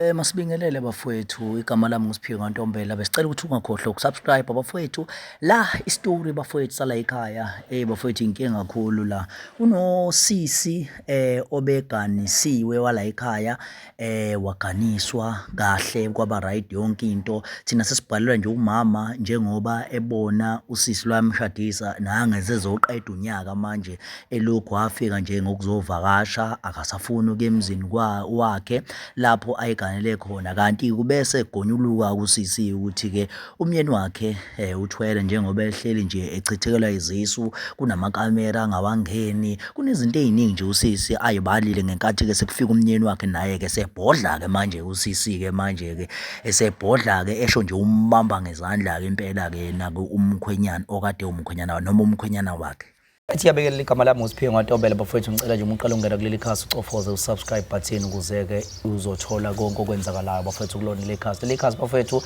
Masibingelele bafowethu, igama lami nguSiphiwe Ntombela. Besicela ukuthi ungakhohlwa ukusubscribe bafowethu. La istory bafowethu sala ekhaya. Bafowethu inkinga kakhulu la. Unosisi obeganisiwe wala ekhaya waganiswa kahle kwaba right yonke into. Thina sesibhalelwa nje umama njengoba ebona usisi lwamshadisa nangeze zoqeda unyaka manje elokhu afika nje ngokuzovakasha akasafuni ukuya emzini wakhe lapho ayiganele khona, kanti kubese gonyuluka kusisi ukuthi ke umyeni wakhe uthwele njengoba ehleli nje echithekela izisu, kunamakamera angawangeni, kunezinto eziningi nje usisi ayibalile ngenkathi ke sekufika umyeni wakhe naye ke sebhodla ke manje usisi ke manje ke esebhodla ke esho nje umbamba ngezandla ke impela ke naku umkhwenyana okade umkhwenyana noma umkhwenyana wakhe. Siyabekelela igama lami nguSiphiwe Ntombela bafowethu, ngicela nje uqale ungena kuleli khasi ucofoze usubscribe button ukuze ke uzothola konke okwenzakalayo bafowethu kulona leli khasi. Leli khasi bafowethu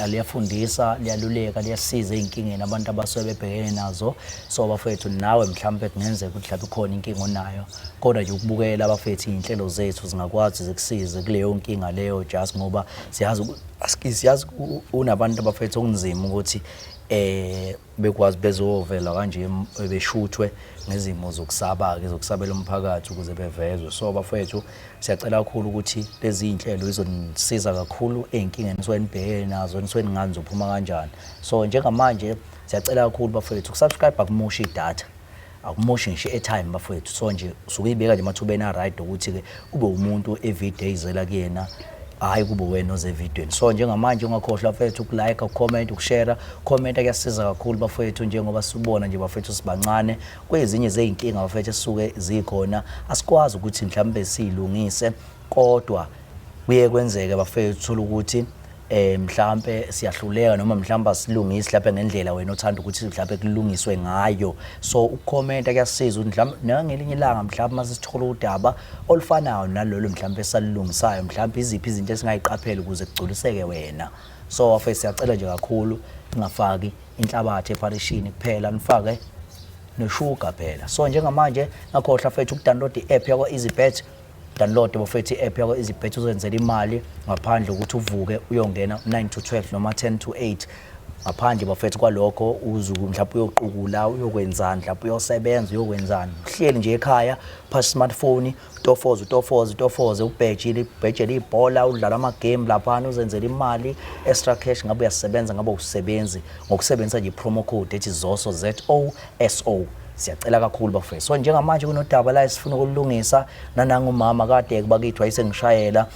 aliyafundisa, liyaluleka, liyasiza einkingeni abantu abasuke bebhekene nazo. So bafowethu nawe mhlawumbe kungenzeka ukuthi mhlawumbe khona inkinga onayo, kodwa nje ukubukela bafowethu inhlelo zethu zingakwazi zikusize kuleyo nkinga leyo, just ngoba siyazi unabantu abafowethu okunzima ukuthi bekwazi bezovela kanje beshuthwe ngezimo zokusabela umphakathi ukuze bevezwe. So bafowethu siyacela kakhulu ukuthi lezi inhlelo izonisiza kakhulu einkingeni nisuke nibhekene nazo, nisuke ningazi uphuma kanjani. So njengamanje siyacela kakhulu bafowethu ukusubscribe akumoshi idatha, akumoshi ngisho airtime bafowethu. So nje usukuyibeka nje mathubeni right ukuthi ke ube umuntu everyday izela kuyena, hayi kube wena oze evidweni. So njengamanje ungakhohlwa bafowethu ukulike, ucomment, ukushare. Comment kuyasiza kakhulu bafowethu njengoba sibona nje bafowethu sibancane kwezinye zeinkinga bafowethu esisuke zikhona asikwazi ukuthi mhlawumbe silungise, kodwa kuye kwenzeke bafowethu uthola ukuthi mhlawumbe siyahluleka noma mhlawumbe asilungisi lapha ngendlela wena othanda ukuthi mhlawumbe kulungiswe ngayo. So ucomment kuyasiza ukuthi mhlawumbe nangelinye ilanga mhlawumbe masisithola udaba olufanayo nalolo mhlawumbe esalungisayo, mhlawumbe iziphi izinto esingayiqaphela ukuze kugculiseke wena. So bafowethu siyacela nje kakhulu ngafaki inhlabathi eparishini kuphela, nifake nosugar phela. So njengamanje ngakhohlwa bafowethu ukudownload i-app yakwa EasyBet. Download bafowethu i-app yakwa EasyBet uzenzela imali ngaphandle ukuthi uvuke uyongena 9 to 12 noma 10 to 8. Ngaphandle bafowethu kwalokho uzuku mhlawumbe uyoqukula, uyokwenzana, mhlawumbe uyosebenza, uyokwenzana, uhleli nje ekhaya phasi smartphone, utofoze ubhejele ibhola, udlala ama game lapha uzenzela imali extra cash. Ngabe uyasebenza, ngabe usebenzi ngokusebenzisa nje promo code ethi ZOSO ZOSO. Siyacela kakhulu bafowethu. So njengamanje kunodaba la esifuna ukulungisa nananga umama kade bakithi wayesengishayela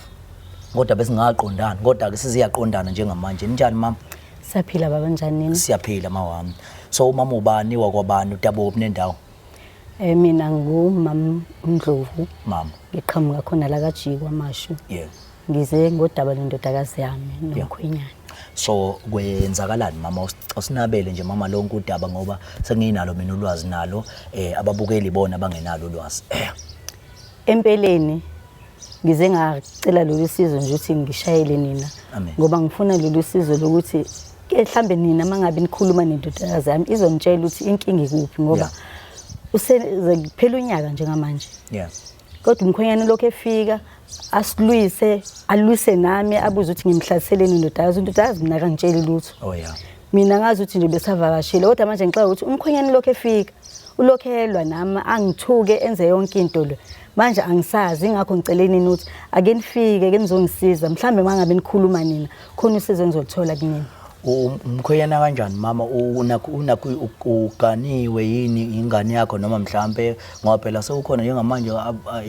kodwa besingaqondana, kodwa ke siziyaqondana njengamanje. Njani mama? Siyaphila baba, njani nini? Siyaphila mawami. So umama ubani wakwabani uDabo nendawo? Mina ngumama uNdlovu. Mama Ngiqhamuka khona la kaJikwa Mashu. Yeah. Ngize ngodaba lendodakazi yami nokhwenyana. So kwenzakalani mama, usinabele nje mama lonke udaba ngoba senginalo mina ulwazi nalo, ababukeli bona bangenalo ulwazi. Empeleni ngize ngacela lolu sizo nje ukuthi ngishayele nina ngoba ngifuna lolu sizo lokuthi mhlambe nina mangabe nikhuluma nendodakazi yami izonitshela ukuthi inkinga ikuphi ngoba useze kuphela unyaka njengamanje. Yeah. Kodwa umkhwenyana lokho efika asilwise, alwise nami abuze ukuthi ngimhlaseleni indodakazi mina akangitsheli lutho. Oh yeah. Mina ngazi ukuthi nje besavakashile, kodwa manje ngixoxa ukuthi umkhwenyana lokho efika ulokhelwa nami angithuke enze yonke into le. Manje angisazi, ingakho ngiceleni ukuthi ake nifike ke nizongisiza mhlambe mangabe nikhuluma nina khona usizo engizothola kunina. Umkhwenyana kanjani mama, unakho uganiwe yini ingane yakho noma mhlambe ngoba phela sekukhona njengamanje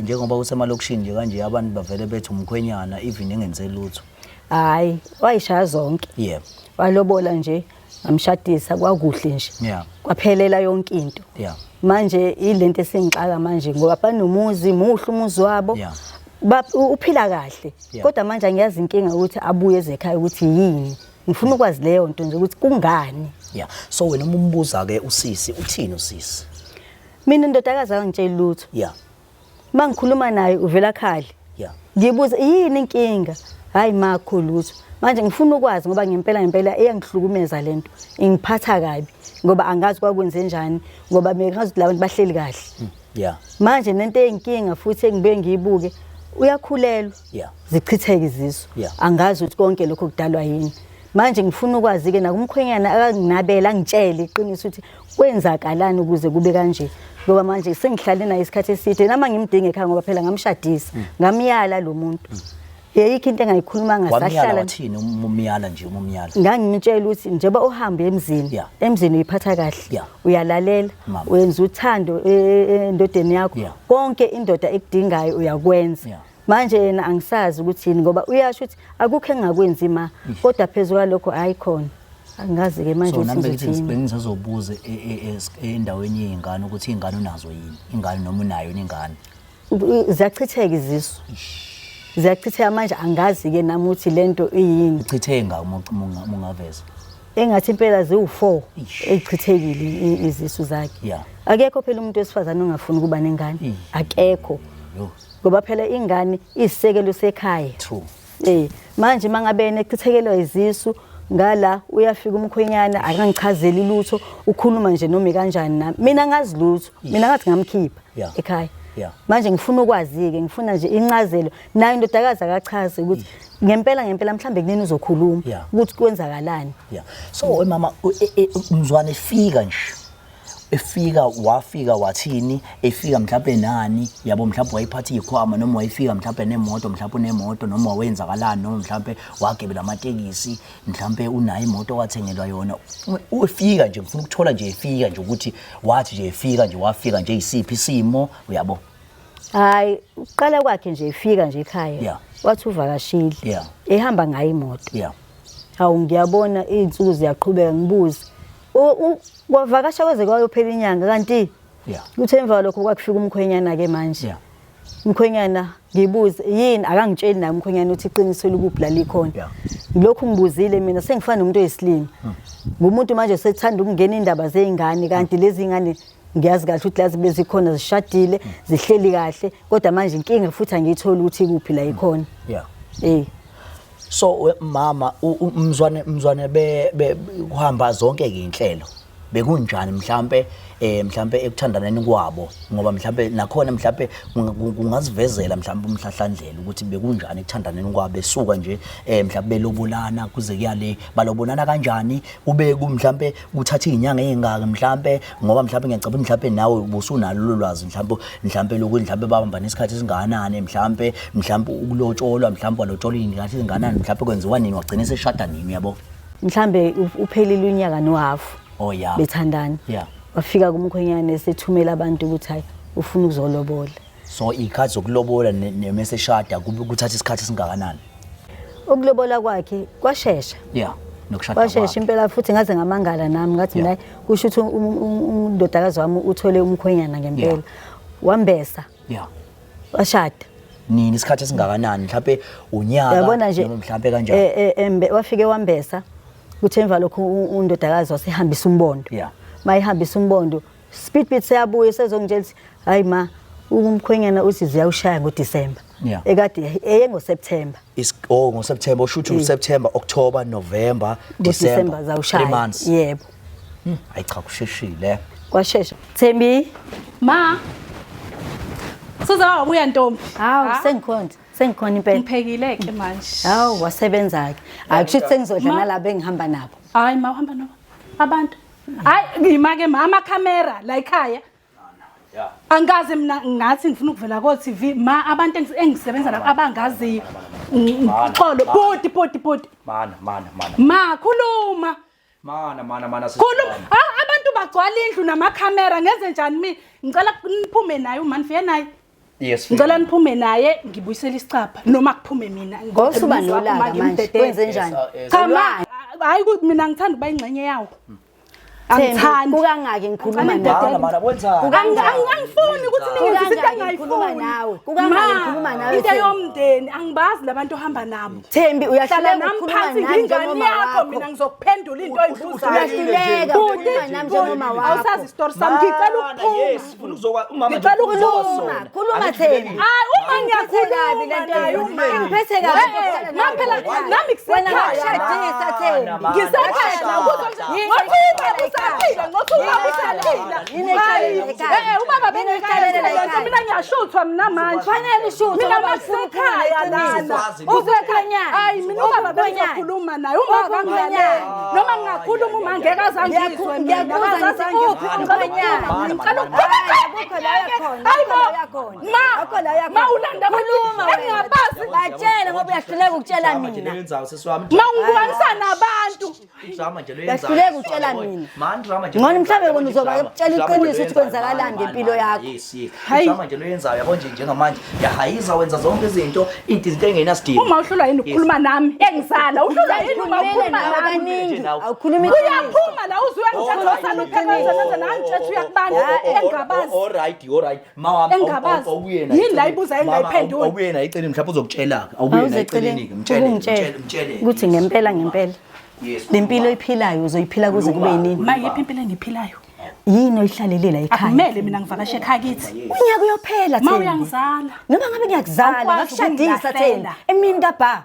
njengoba usemalokishini nje kanje abantu bavele bethi umkhwenyana even engenze lutho? Hayi, wayishaya zonke. Yeah. Walobola nje ngamshadisa kwakuhle nje. Yeah. Kwaphelela yonke into. Yeah. Manje ilento esingixaka manje ngoba banomuzi muhle umuzi wabo. Yeah. Uphila kahle. Kodwa manje angiyazi inkinga ukuthi abuye ezekhaya ukuthi yini. Ngifuna ukwazi leyo nto nje ukuthi kungani. Yeah. So wena umbuza ke usisi uthini usisi? Mina indodakazi angitshela lutho. Yeah. Mangikhuluma naye uvela khali. Yeah. Ngibuza yini inkinga? Hayi makho lutho. Manje ngifuna ukwazi ngoba ngempela iyangihlukumeza lento. Ingiphatha kabi ngoba angazi kwakwenze njani ngoba ngazi labantu bahleli kahle. Yeah. Manje nento eyinkinga futhi engibuye ngiyibuke uyakhulelwa zichitheke izisu angazi ukuthi konke lokho kudalwa yini manje ngifuna ukwazi ke nakumkhwenyana akanginabela ngitshele iqiniso ukuthi kwenzakalani ukuze kube kanje ngoba manje sengihlale naye isikhathi eside nama ngimdinge ekhaya ngoba phela ngamshadisa ngamyala lo muntu yeyikho into engayikhuluma ngasahlala wathini umyala nje umyala ngangimtshela ukuthi njengoba uhambe emzini uyiphatha kahle uyalalela wenza uthando endodeni yakho konke indoda ekudingayo uyakwenza manje yena angisazi ukuthi yini ngoba uyasho ukuthi akukho engakwenzi ma kodwa phezulu kwalokho ayikhona angazi ke manje ukuthi bengizobuza endaweni yezingane ukuthi izingane unazo yini ingane noma unayo ingane ziyachitheka izisu ziyachitheka manje angazi ke nami ukuthi lento iyini ichitheke ngaveza engathi impela ziwu4 ezichithekile izisu zakhe akekho phela umuntu wesifazane ongafuni kuba nengane akekho ngoba phela ingane isisekelo sekhaya true manje mangabene echithelwa izisu ngala uyafika umkhwenyana akangichazeli lutho ukhuluma nje noma kanjani nami mina ngazi lutho mina ngathi ngamkhipha ekhaya manje ngifuna ukwazi ke ngifuna nje incazelo nayo indodakazi akachaze ukuthi ngempela mhlambe kunini uzokhuluma ukuthi kwenzakalani so mama umzwane efika wafika wathini efika mhlawumbe nani yabo mhlawumbe wayiphatha ikhwama noma wayifika mhlawumbe nemoto mhlawumbe unemoto noma wawenzakalani noma mhlawumbe wagebela amatekisi mhlawumbe unayo imoto wathengelwa yona ufika nje ngifuna ukuthola nje efika nje ukuthi wathi nje efika nje wafika nje isiphi isimo uyabo hayi uqala kwakhe nje efika nje ekhaya wathi uvakashile ehamba ngayo imoto hawu ngiyabona izinsuku ziyaqhubeka ngibuze kwavakasha kweze kwayophela inyanga kanti kuthe emva lokho kwakufika umkhwenyana ke manje umkhwenyana ngibuze yini akangitsheli naye umkhwenyana uthi iqiniso likuphi la likhona ngilokhu ngibuzile mina sengifana nomuntu oyisilimi ngumuntu manje sethanda ukungena indaba zeingane kanti lezi ingane ngiyazi kahle ukuthi lazi bezikhona zishadile zihleli kahle kodwa manje inkinga futhi angiyithola ukuthi ikuphi la ikhona so mama umzwane kuhamba zonke ke inhlelo bekunjani mhlambe ekuthandaneni kwabo ngoba mhlambe nakhona mhlambe kungazivezela mhlambe umhlahlandlela ukuthi bekunjani ekuthandaneni kwabo besuka nje mhlambe belobolana kuze kuyale balobonana kanjani ube mhlambe kuthatha izinyanga ezingaka mhlambe ngoba mhlambe ngiyacabanga mhlambe nawe ubusunalo lolwazi mhlambe lokho mhlambe babamba nesikhathi esingakanani mhlambe ukulotsholwa mhlambe walotsholwa ingane ezinganani mhlambe kwenziwa nini wagcina seshada nini yabo mhlambe uphelile unyaka nohafu bethandana wafika kumkhwenyana esethumela abantu ukuthi hayi ufuna ukuzolobola so ikhathi zokulobola nemeseshada kuthatha isikhathi esingakanani ukulobola kwakhe kwashesha nokushada kwashesha impela futhi ngaze ngamangala nami ngathi naye kusho ukuthi undodakazi wami uthole umkhwenyana ngempela wambesa washada nini isikhathi esingakanani mhlawumbe unyaka noma mhlawumbe kanjani wafike wambesa kuthi emva lokho undodakazi wasehambisa umbondo mayihambisa umbondo speed bit seyabuye sezongitshela ukuthi hayi ma umkhwenyana uthi ziyawushaya ngoDisemba ekade ngoSeptember ngoSeptember ushuthi uSeptember October November December zawushaya 3 months yebo hayi cha kusheshile kwashesha Thembi ma Suzawabuya ntombi hawu sengikhona impela ngiphekile ke manje hawu wasebenza ke akusho sengizodla nalabo engihamba nabo hayi ma uhamba nabo abantu hayi ngimake mama camera la ekhaya angazi mina ngathi ngifuna ukuvela ko TV ma abantu engisebenza nabo abangazi xolo bodi mana ma khuluma khuluma abantu bagcwala indlu namakhamera ngenze njani mina ngicela niphume naye umanifike naye ngicela niphume naye ngibuyisela isicapha noma kuphume mina ngosuba nolaka manje kwenze njani cha hayi ukuthi mina ngithanda ukuba ingxenye yawo angithandi kukangaki ngikhuluma nawe mana wenzani angifuni ukuthi ningizise ngikhuluma nawe kukangaki ngikhuluma nawe into yomndeni angibazi labantu ohamba nabo Thembi uyahlala nami ngingane yakho mina ngizokuphendula into oyibuzayo uyahluleka ukhuluma nami njengoma wakho awusazi istori sami ngicela ukuphuma khuluma Thembi hayi uma ngiyakhuluma ngiphethe kabi phela nami Shadisa theni. ngisekhaya la ubaba bengikhaya mina ngiyashuthwa mina manje Fanele ishuthwe mina ngoba ngisekhaya lana uzekhanyana hayi mina ubaba bengizokhuluma naye uma kangilalela noma ngingakhuluma uma ngeke azangizwe ma ulanda engingabazi batshele ngoba uyahluleka ukutshela mina mawungibukanisa nabantu uyahluleka ukutshela mina ngona mhlawumbe kona uzoba ukutshela iqiniso ukuthi kwenzakalani ngempilo yakho drama nje loyenzayo yabo nje njengamanje yahayiza wenza zonke izinto engenasidingo uma uhlulwa yini ukukhuluma nami engizala uhlulwa yini uma ukhuluma nami awukhulumi uyaphuma la uzwe ngithatha usala uphekazana nangithethe uyakubanda engabazi alright mama engabazi yini la ibuza engayiphendula awubuye na eceleni mhlawumbe uzokutshela awubuye na eceleni mtshele ukuthi ngempela lempilo iphilayo uzoyiphila kuze kube yini mayiphi impilo engiphilayo yini oyihlalelela ekhaya akumele mina ngivakashe ekhaya kithi unyaka uyophela ma thina uyangizala noma ngabe ngiyakuzala ngakushadisa thina emini kabha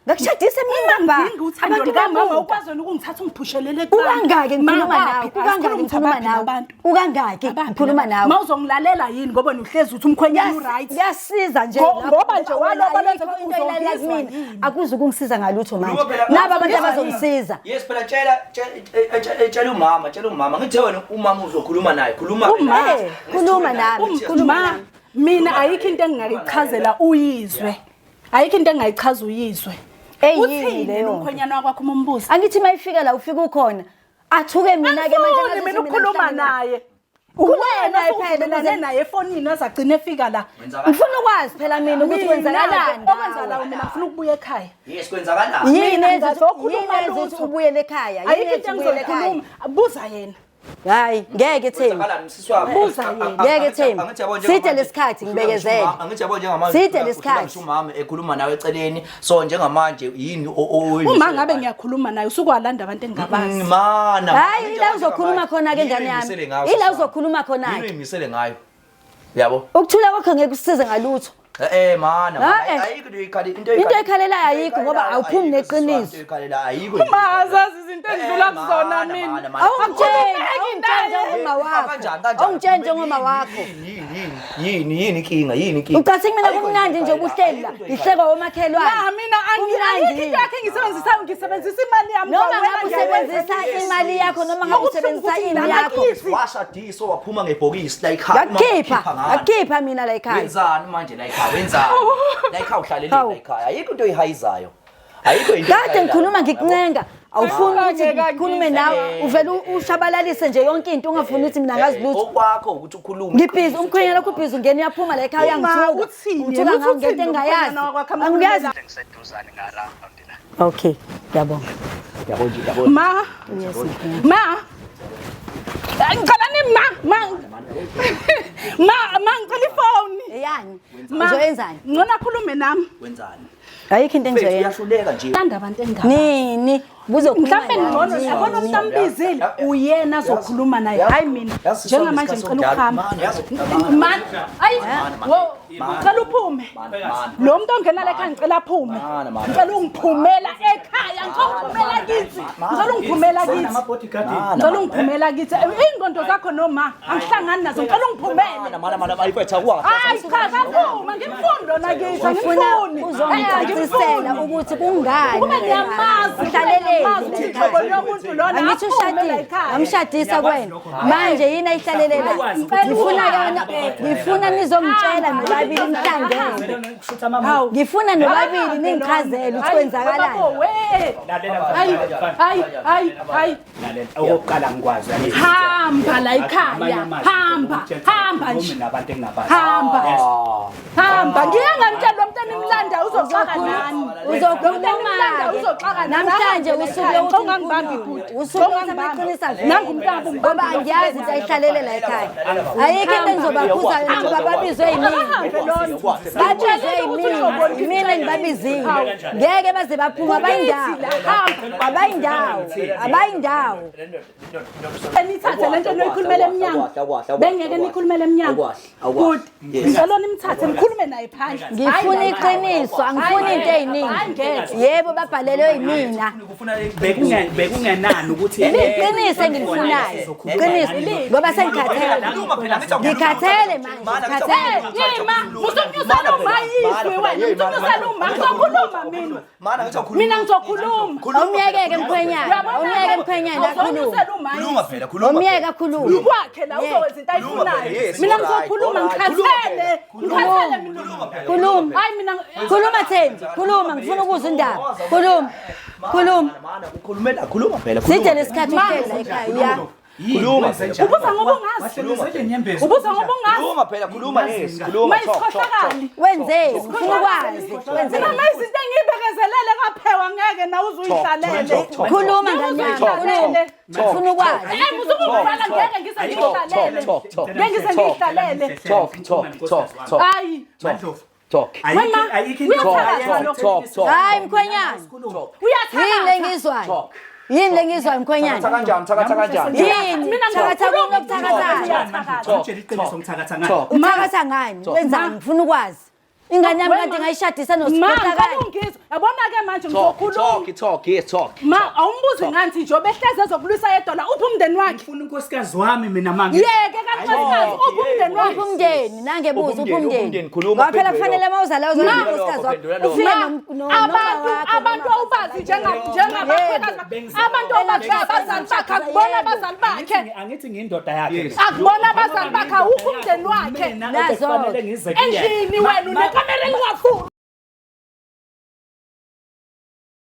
ngakushadisa emini kabha abantu kamama ukwazi ukungithatha ungiphushele ukangaki ngikhuluma nawe ukangaki ngikhuluma nawe mawuzongilalela yini ngoba uhlezi uthi umkhwenyana uright yasiza nje ngoba nje waloba lenze uzongizwa mina akuzi ukungisiza ngalutho manje naba abantu abazongisiza yes phela tshela umama ngithe wena umama uzokhuluma naye khuluma nami mina ayikho into engingayichazela uyizwe ayikho into engayichaza uyizwe eyini leyo umkhwenyana wakwakho umbuzo angithi mayifika la ufika ukhona athuke mina ke manje mina ukukhuluma naye uwena naye efonini azagcina efika la ngifuna ukwazi phela mina ukuthi kwenzakalani okwenza la mina ngifuna ukubuya ekhaya yes kwenzakalani yini ezokhuluma ubuyele ekhaya ayikho into engizokhuluma buza yena hayi ngeke Thembi buza yena ngeke Thembi sithe lesikhathi ngibekezele angithi yabo njengamanje sithe lesikhathi umama ekhuluma nawe eceleni so njengamanje yini uma ngabe ngiyakhuluma naye usukwalanda abantu engabazi mana hayi ila uzokhuluma khona ke njani yami ila uzokhuluma khona yini uyimisele ngayo yabo ukuthula kwakho ngeke kusize ngalutho mana ayikho into ekhalelayo ayikho ngoba awuphumi neqiniso uma azazi izinto endlula kuzona mina awungitshela njengoma wakho yini inkinga ucathi mina kumnandi nje ubuhleli la ihleka womakhelwane mina angiyikho into yakhe engisebenzisayo ngisebenzisa imali yami noma ngabe usebenzisa imali yakho noma ngabe usebenzisa ini yakho washadisa waphuma ngebhokisi la ekhaya akhipha mina la ekhaya wenzani manje la ekhaya wenzani la ekhaya uhlalele la ekhaya ayikho into oyihayizayo ayikho into kade ngikhuluma ngikuncenga awufuni ukuthi ngikhulume nawe uvela ushabalalise nje yonke into ungafuni ukuthi mina ngazi lutho okwakho ukuthi ukhulume ngibhizi umkhwenyana lakho ubhizi ungena uyaphuma la ekhaya uyangithuka ngithuka ngawo ngento engayazi angiyazi ngiseduzane ngaramba mina okay ngiyabonga ma ngicela ma ngicela ifoni yani uzoyenzani ngicela akhulume nami wenzani ayikho into engizoyenza uyahluleka nje thanda abantu engabazi nini buzokhuluma mhlawumbe ngcono yabona umntambizile uyena azokhuluma naye hayi mina njengamanje ngicela ukuhamba man ayi ngicela uphume lo muntu ongena la ekhaya ngicela aphume ngicela ungiphumela ekhaya ngicela kithi ngicela ungiphumela kithi ngicela ungiphumela kithi ingqondo zakho noma angihlangani nazo ngicela ungiphumele mana ayifetha kwa hayi cha kaphuma ngimfundo nakithi ngifuni uzongicacisela ukuthi kungani kuba ngiyamazi uhlalele Thixo lomuntu lona angithi ushadile ngamshadisa kwena manje yini ayihlalelele ngifuna nizongitshela nobabili mhlangene ngifuna nobabili ningichazele ukuthi kwenzakalani hayi okokuqala ngikwazi hamba la ekhaya hamba nje nabantu engabazi hamba ngiyangantshela umntana imlanda uzoxaka nani uzokhuluma namhlanje usuke ungangibambi ibhuti usuqinisa nangumntaba ngoba angiyazi ukuthi ayihlalele la ekhaya ayikho into engizobakhuza ngoba babizwe yimini mina ngibabizile ngeke baze baphuma abayindawo enithathe lento noyikhulumela emnyango bengeke nikhulumele emnyango good ngicela nimthathe nikhulume naye phandle ngifuna iqiniso angifuni into eziningi Yebo babhalelwe yimina. Bekungenani ukuthi Iqiniso engilifunayo. Iqiniso ngoba sengikhathele. Ngikhathele manje. Ngikhathele. Yima, usunyusela umayizwe wena. Usunyusela uma ngizokhuluma mina. Mina ngizokhuluma. Awumyeke-ke mkhwenyana. Awumyeke mkhwenyana akhuluma. Khuluma phela, khuluma. Awumyeke akhuluma. Kwakhe la uzokwenza into ayifunayo. Mina ngizokhuluma ngikhathele. Ngikhathele mina. Khuluma. Hayi mina Khuluma Thembi. Khuluma ngifuna ukuzwa indaba. Khuluma. Khuluma. Khuluma phela. Sithe lesikhathi uhleli la ekhaya uya. Khuluma phela. ubuza ngoba ungazi. Ubuza ngoba ungazi. Khuluma phela, khuluma yes. Khuluma Mayikhohlakali. Wenzeni? Ngifuna ukwazi. Wenzeni? Mina izinto engiyibekezelele kaphewa ngeke nawe uzuyihlalele. Khuluma nganyama. Khuluma. Ngifuna ukwazi. Musubhala ngeke ngize ngihlalele. Ngeke ngize ngihlalele. Talk. Hayi. Talk. Hayi mkhwenyana. Yini lengizwayo? Yini lengizwayo mkhwenyana? Thakatha kanjani? Yini? Thakatha uthakatha ngani? Wenzani? Ngifuna ukwazi. Ingane yami kade ngayishadisa Mama ungizwa. Yabona-ke manje ngizokhuluma. Talk. Ma awumbuzi ngathi nje obehleze ezokulwisa yedwa uphi umndeni wakhe? Ufuna unkosikazi wami mina manje. Yeke kancane uphi umndeni wakhe? uphi umndeni nangebuza uphi umndeni khuluma ngoba phela kufanele mawuzala uzonkosikazi wakho ufike abantu awubazi njengabakhwekazi abantu awubazi abazali bakhe akubona abazali bakhe Angithi ngiyindoda yakhe. akubona abazali bakhe awukho umndeni wakhe nazo endlini wena unekamera engakhulu